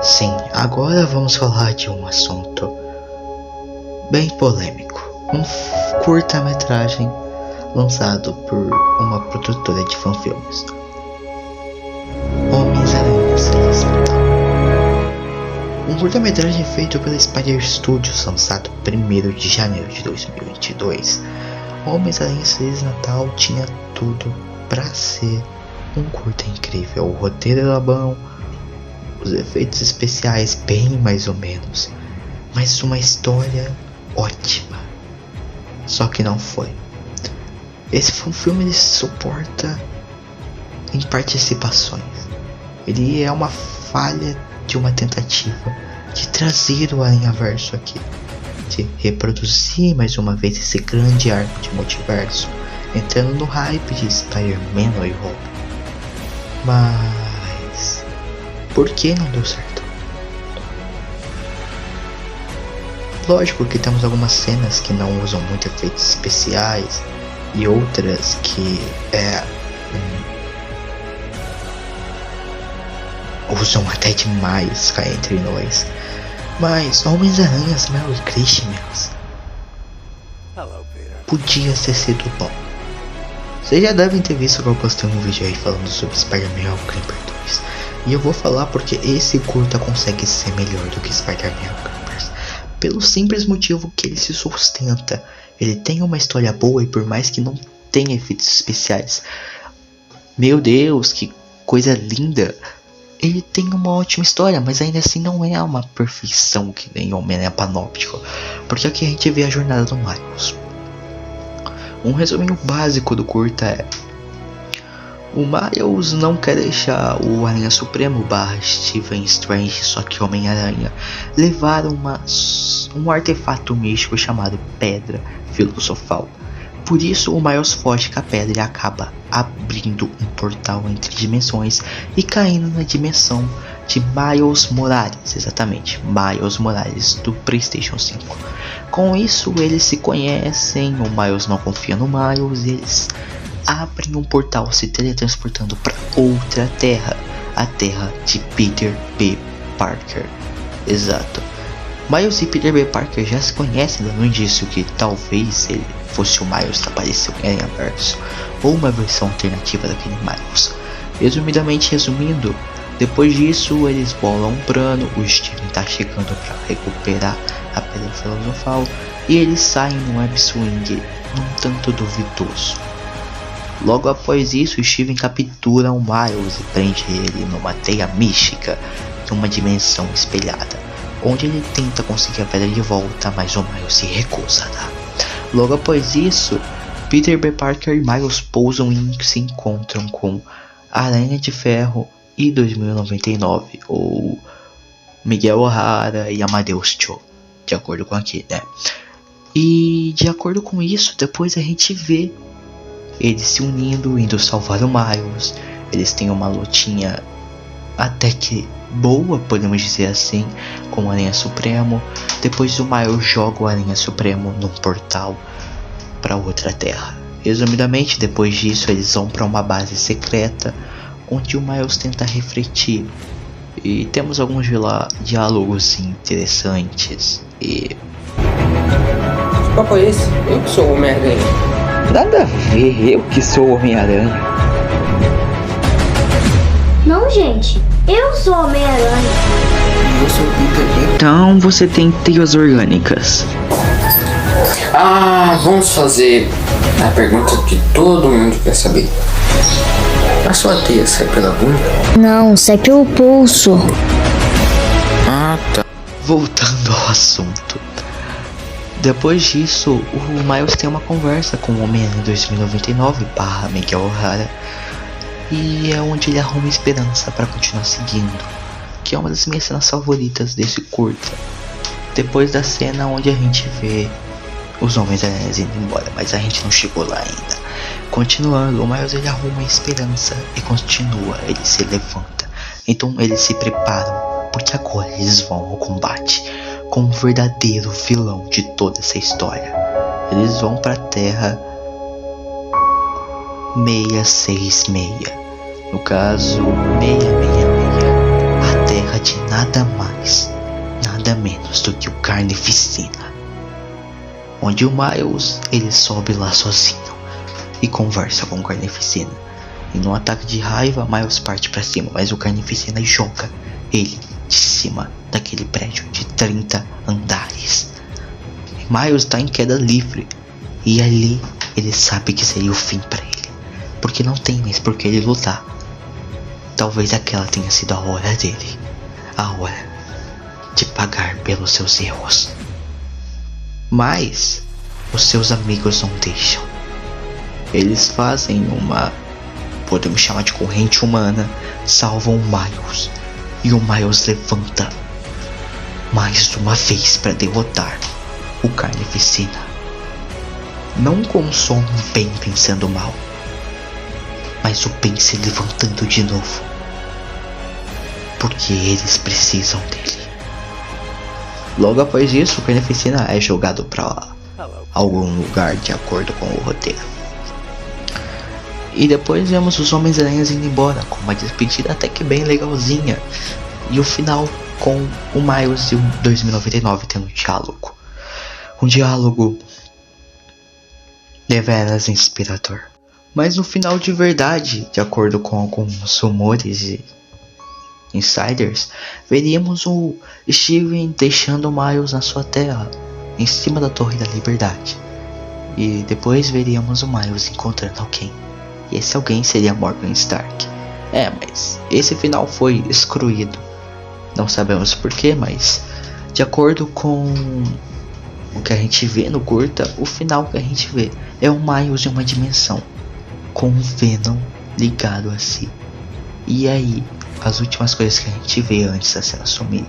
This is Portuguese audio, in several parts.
Sim, agora vamos falar de um assunto bem polêmico. Um curta-metragem lançado por uma produtora de fanfilmes. Homens-Aranha Feliz Natal. Um curta-metragem feito pela Spider Studios, lançado 1º de janeiro de 2022. Homens-Aranha Feliz Natal tinha tudo pra ser um curta incrível. O roteiro era bom, os efeitos especiais bem mais ou menos, mas uma história ótima. Só que não foi. Esse filme ele suporta em participações. Ele é uma falha de uma tentativa de trazer o Aranhaverso aqui, de reproduzir mais uma vez esse grande arco de multiverso, entrando no hype de Spider-Man No Way Home. Mas por que não deu certo? Lógico que temos algumas cenas que não usam muito efeitos especiais e outras que usam até demais cá entre nós. Mas Homens-Aranhas Merry Christmas podia ter sido bom. Vocês já devem ter visto que eu postei um vídeo aí falando sobre Spider-Man Creeper 2. E eu vou falar porque esse curta consegue ser melhor do que Spider-Man Creepers, pelo simples motivo que ele se sustenta. Ele tem uma história boa e por mais que não tenha efeitos especiais, meu Deus, que coisa linda, ele tem uma ótima história, mas ainda assim não é uma perfeição que nem Homem-Aranha Panóptico, porque aqui a gente vê a jornada do Miles. Um resuminho básico do curta é: o Miles não quer deixar o Aranha Supremo / Stephen Strange, só que Homem-Aranha, levar um artefato místico chamado Pedra Filosofal. Por isso o Miles foge com a pedra e acaba abrindo um portal entre dimensões e caindo na dimensão de Miles Morales, exatamente, Miles Morales do PlayStation 5. Com isso eles se conhecem, o Miles não confia no Miles e eles abrem um portal se teletransportando para outra terra, a terra de Peter B. Parker. Exato. Miles e Peter B. Parker já se conhecem, dando um indício que talvez ele fosse o Miles que apareceu em Aranhaverso, ou uma versão alternativa daquele Miles. Resumindo, depois disso eles bolam um plano, o Steven tá chegando para recuperar a Pedra Filosofal e eles saem num web swing um tanto duvidoso. Logo após isso, Steven captura o Miles e prende ele numa teia mística de uma dimensão espelhada, onde ele tenta conseguir a pedra de volta, mas o Miles se recusa a dar. Logo após isso, Peter B. Parker e Miles pousam e se encontram com Aranha de Ferro e 2099, ou Miguel O'Hara e Amadeus Cho, de acordo com aqui, né? E de acordo com isso, depois a gente vê eles se unindo, indo salvar o Miles. Eles têm uma lutinha até que boa, podemos dizer assim, com o Aranha Supremo. Depois o Miles joga o Aranha Supremo num portal para outra terra. Resumidamente, depois disso eles vão para uma base secreta onde o Miles tenta refletir. E temos alguns diálogos interessantes e... Que papo é esse? Eu que sou o Homem-Aranha. Nada a ver, eu que sou o Homem-Aranha. Não, gente, eu sou o Homem-Aranha. Eu sou o Peter. Então você tem teias orgânicas. Vamos fazer a pergunta que todo mundo quer saber. A sua teia sai pela bunda? Não, sai pelo pulso. Tá. Voltando ao assunto. Depois disso, o Miles tem uma conversa com o Homem-Aranha 2099 / Miguel O'Hara, e é onde ele arruma esperança para continuar seguindo, que é uma das minhas cenas favoritas desse curta. Depois da cena onde a gente vê os Homens-Aranhas indo embora, mas a gente não chegou lá ainda. Continuando, o Miles ele arruma esperança e continua, ele se levanta. Então eles se preparam, porque agora eles vão ao combate com o verdadeiro vilão de toda essa história. Eles vão para a Terra 666, no caso 666, a Terra de nada mais, nada menos do que o Carnificina. Onde o Miles, ele sobe lá sozinho e conversa com o Carnificina. E num ataque de raiva, Miles parte pra cima, mas o Carnificina joga ele de cima daquele prédio de 30 andares. E Miles tá em queda livre, e ali ele sabe que seria o fim pra ele, porque não tem mais por que ele lutar. Talvez aquela tenha sido a hora dele, a hora de pagar pelos seus erros. Mas os seus amigos não deixam. Eles fazem uma, podemos chamar de corrente humana, salvam o Miles. E o Miles levanta mais uma vez para derrotar o Carnificina. Não com só um bem vencendo o mal, mas o bem se levantando de novo, porque eles precisam dele. Logo após isso, o Carnificina é jogado para algum lugar de acordo com o roteiro. E depois vemos os Homens-Aranhas indo embora, com uma despedida até que bem legalzinha. E o final com o Miles e o 2099 tendo um diálogo. Um diálogo deveras inspirador. Mas no final de verdade, de acordo com alguns rumores e insiders, veríamos o Steven deixando o Miles na sua terra, em cima da Torre da Liberdade. E depois veríamos o Miles encontrando alguém. E esse alguém seria Morgan Stark. Mas esse final foi excluído. Não sabemos porquê, mas de acordo com o que a gente vê no curta, o final que a gente vê é o Miles em uma dimensão, com o Venom ligado a si. E aí, as últimas coisas que a gente vê antes da cena sumir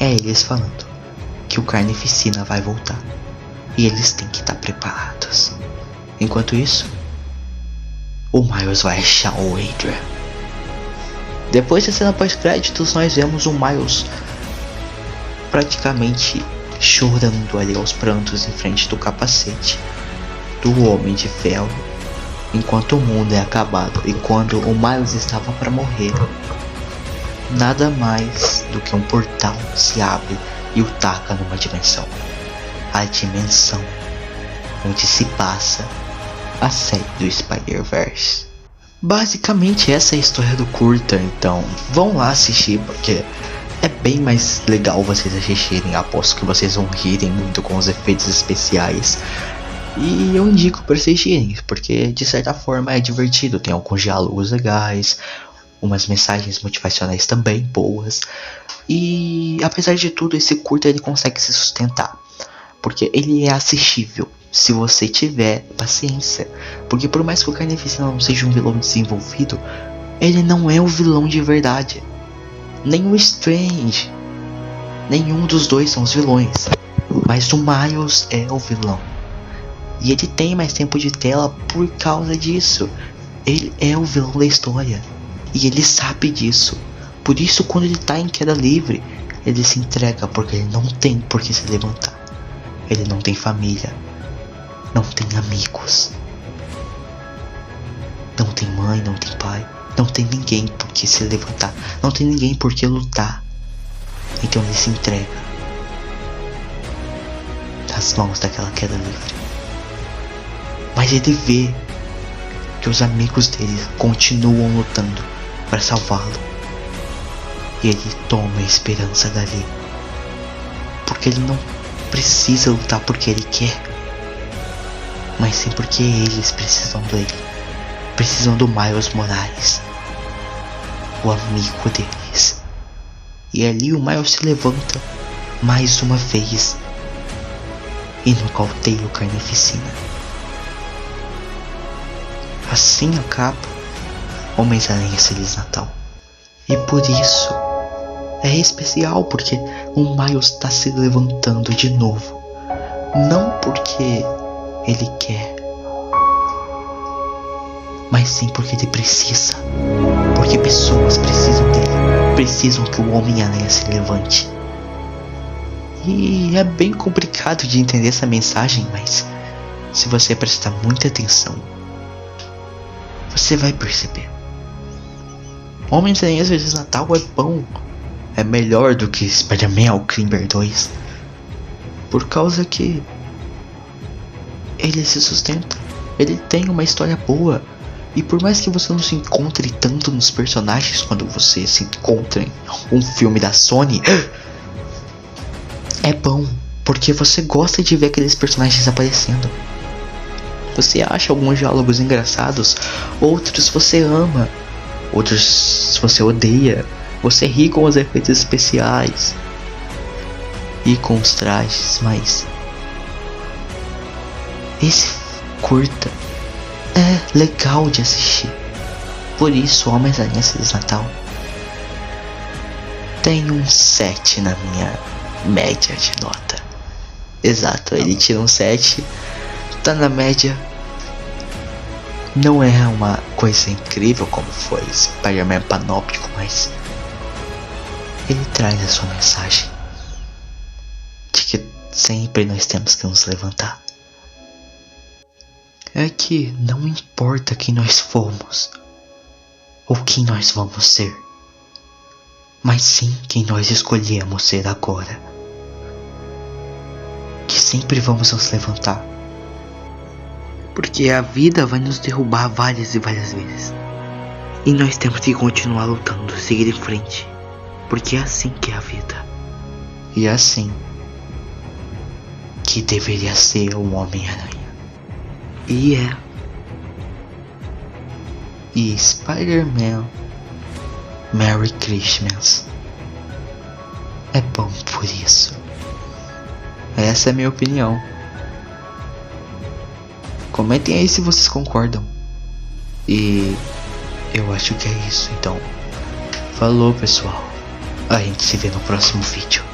é eles falando que o Carnificina vai voltar. E eles têm que estar preparados. Enquanto isso, o Miles vai achar o Adrian. Depois da cena pós-créditos, nós vemos o Miles praticamente chorando ali aos prantos em frente do capacete do Homem de Ferro, enquanto o mundo é acabado. E quando o Miles estava para morrer, nada mais do que um portal se abre e o taca numa dimensão. A dimensão onde se passa a série do Spider-Verse. Basicamente essa é a história do curta, então vão lá assistir, porque é bem mais legal vocês assistirem. Aposto que vocês vão rirem muito com os efeitos especiais. E eu indico para assistirem, porque de certa forma é divertido. Tem alguns diálogos legais, umas mensagens motivacionais também boas. E apesar de tudo, esse curta ele consegue se sustentar, porque ele é assistível se você tiver paciência. Porque por mais que o Carnificina não seja um vilão desenvolvido, ele não é o vilão de verdade. Nem o Strange, nenhum dos dois são os vilões, mas o Miles é o vilão. E ele tem mais tempo de tela por causa disso. Ele é o vilão da história, e ele sabe disso. Por isso, quando ele tá em queda livre, ele se entrega, porque ele não tem por que se levantar. Ele não tem família, não tem amigos, não tem mãe, não tem pai, não tem ninguém por que se levantar, não tem ninguém por que lutar. Então ele se entrega nas mãos daquela queda livre. Mas ele vê que os amigos dele continuam lutando para salvá-lo, e ele toma a esperança dali, porque ele não precisa lutar porque ele quer, mas sim porque eles precisam dele. Precisam do Miles Morales, o amigo deles. E ali o Miles se levanta mais uma vez e nocauteia o Carnificina. Assim acaba Homens-Aranha Feliz Natal. E por isso é especial, porque o Miles está se levantando de novo. Não porque ele quer, mas sim porque ele precisa. Porque pessoas precisam dele, precisam que o Homem-Aranha se levante. E é bem complicado de entender essa mensagem, mas se você prestar muita atenção, você vai perceber. Homens-Aranha Feliz Natal é bom, é melhor do que Spider-Man Climber 2. Por causa que ele se sustenta, ele tem uma história boa. E por mais que você não se encontre tanto nos personagens quando você se encontra em um filme da Sony, é bom, porque você gosta de ver aqueles personagens aparecendo. Você acha alguns diálogos engraçados, outros você ama, outros você odeia. Você ri com os efeitos especiais e com os trajes, mas esse curta é legal de assistir. Por isso, Homem-Aranha Feliz Natal tem um 7 na minha média de nota. Exato, ele tira um 7, tá na média. Não é uma coisa incrível como foi Spider-Man Panóptico, mas ele traz a sua mensagem de que sempre nós temos que nos levantar. É que não importa quem nós fomos ou quem nós vamos ser, mas sim quem nós escolhemos ser agora. Que sempre vamos nos levantar, porque a vida vai nos derrubar várias e várias vezes, e nós temos que continuar lutando, seguir em frente, porque é assim que é a vida. E é assim que deveria ser o Homem-Aranha. E é. E Spider-Man Merry Christmas é bom por isso. Essa é a minha opinião. Comentem aí se vocês concordam. E eu acho que é isso. Então, falou pessoal. A gente se vê no próximo vídeo.